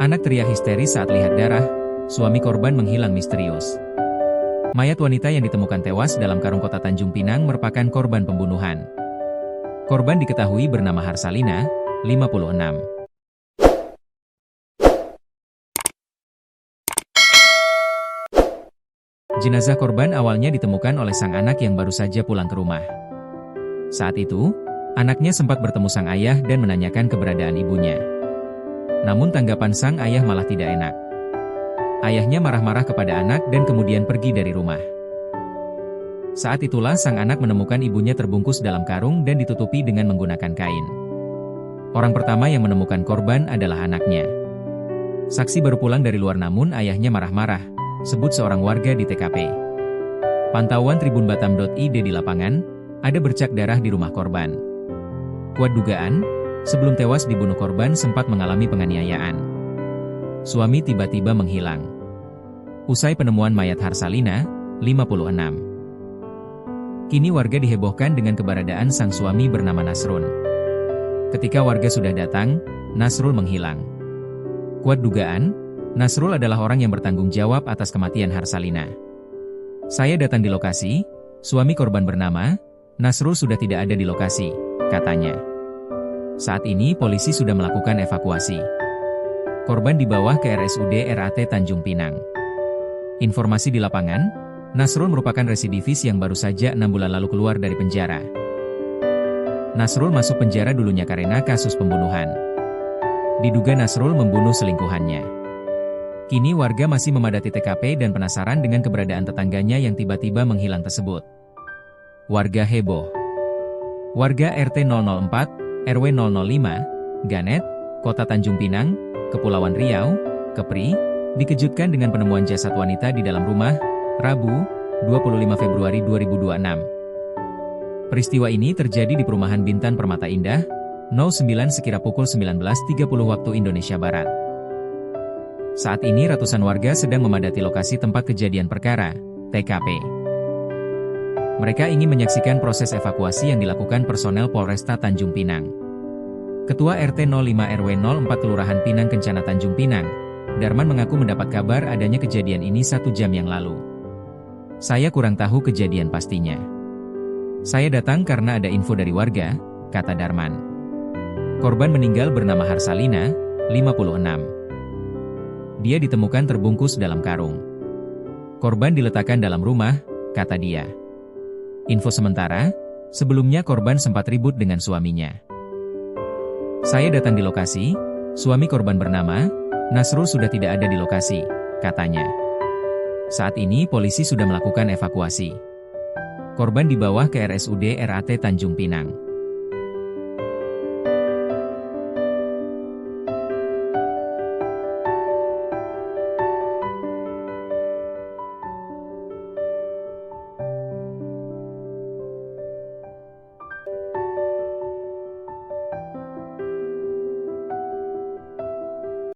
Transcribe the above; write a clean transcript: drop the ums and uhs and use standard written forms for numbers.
Anak teriak histeris saat lihat darah, suami korban menghilang misterius. Mayat wanita yang ditemukan tewas dalam karung kota Tanjung Pinang merupakan korban pembunuhan. Korban diketahui bernama Harsalina, 56. Jenazah korban awalnya ditemukan oleh sang anak yang baru saja pulang ke rumah. Saat itu, anaknya sempat bertemu sang ayah dan menanyakan keberadaan ibunya. Namun tanggapan sang ayah malah tidak enak. Ayahnya marah-marah kepada anak dan kemudian pergi dari rumah. Saat itulah sang anak menemukan ibunya terbungkus dalam karung dan ditutupi dengan menggunakan kain. Orang pertama yang menemukan korban adalah anaknya. Saksi baru pulang dari luar namun ayahnya marah-marah, sebut seorang warga di TKP. Pantauan tribunbatam.id di lapangan, ada bercak darah di rumah korban. Kuat dugaan, sebelum tewas dibunuh korban sempat mengalami penganiayaan. Suami tiba-tiba menghilang. Usai penemuan mayat Harsalina, 56. Kini warga dihebohkan dengan keberadaan sang suami bernama Nasrul. Ketika warga sudah datang, Nasrul menghilang. Kuat dugaan, Nasrul adalah orang yang bertanggung jawab atas kematian Harsalina. Saya datang di lokasi, suami korban bernama Nasrul sudah tidak ada di lokasi, katanya. Saat ini polisi sudah melakukan evakuasi. Korban dibawa ke RSUD RAT Tanjung Pinang. Informasi di lapangan, Nasrul merupakan residivis yang baru saja 6 bulan lalu keluar dari penjara. Nasrul masuk penjara dulunya karena kasus pembunuhan. Diduga Nasrul membunuh selingkuhannya. Kini warga masih memadati TKP dan penasaran dengan keberadaan tetangganya yang tiba-tiba menghilang tersebut. Warga heboh. Warga RT 004, RW 005, Ganet, Kota Tanjung Pinang, Kepulauan Riau, Kepri, dikejutkan dengan penemuan jasad wanita di dalam rumah, Rabu, 25 Februari 2026. Peristiwa ini terjadi di perumahan Bintan Permata Indah, 09 sekira pukul 19.30 waktu Indonesia Barat. Saat ini ratusan warga sedang memadati lokasi tempat kejadian perkara, TKP. Mereka ingin menyaksikan proses evakuasi yang dilakukan personel Polresta Tanjung Pinang. Ketua RT 05 RW 04 Kelurahan Pinang Kencana Tanjung Pinang, Darman mengaku mendapat kabar adanya kejadian ini 1 jam yang lalu. Saya kurang tahu kejadian pastinya. Saya datang karena ada info dari warga, kata Darman. Korban meninggal bernama Harsalina, 56. Dia ditemukan terbungkus dalam karung. Korban diletakkan dalam rumah, kata dia. Info sementara, sebelumnya korban sempat ribut dengan suaminya. Saya datang di lokasi, suami korban bernama Nasrul sudah tidak ada di lokasi, katanya. Saat ini polisi sudah melakukan evakuasi. Korban dibawa ke RSUD RAT Tanjung Pinang.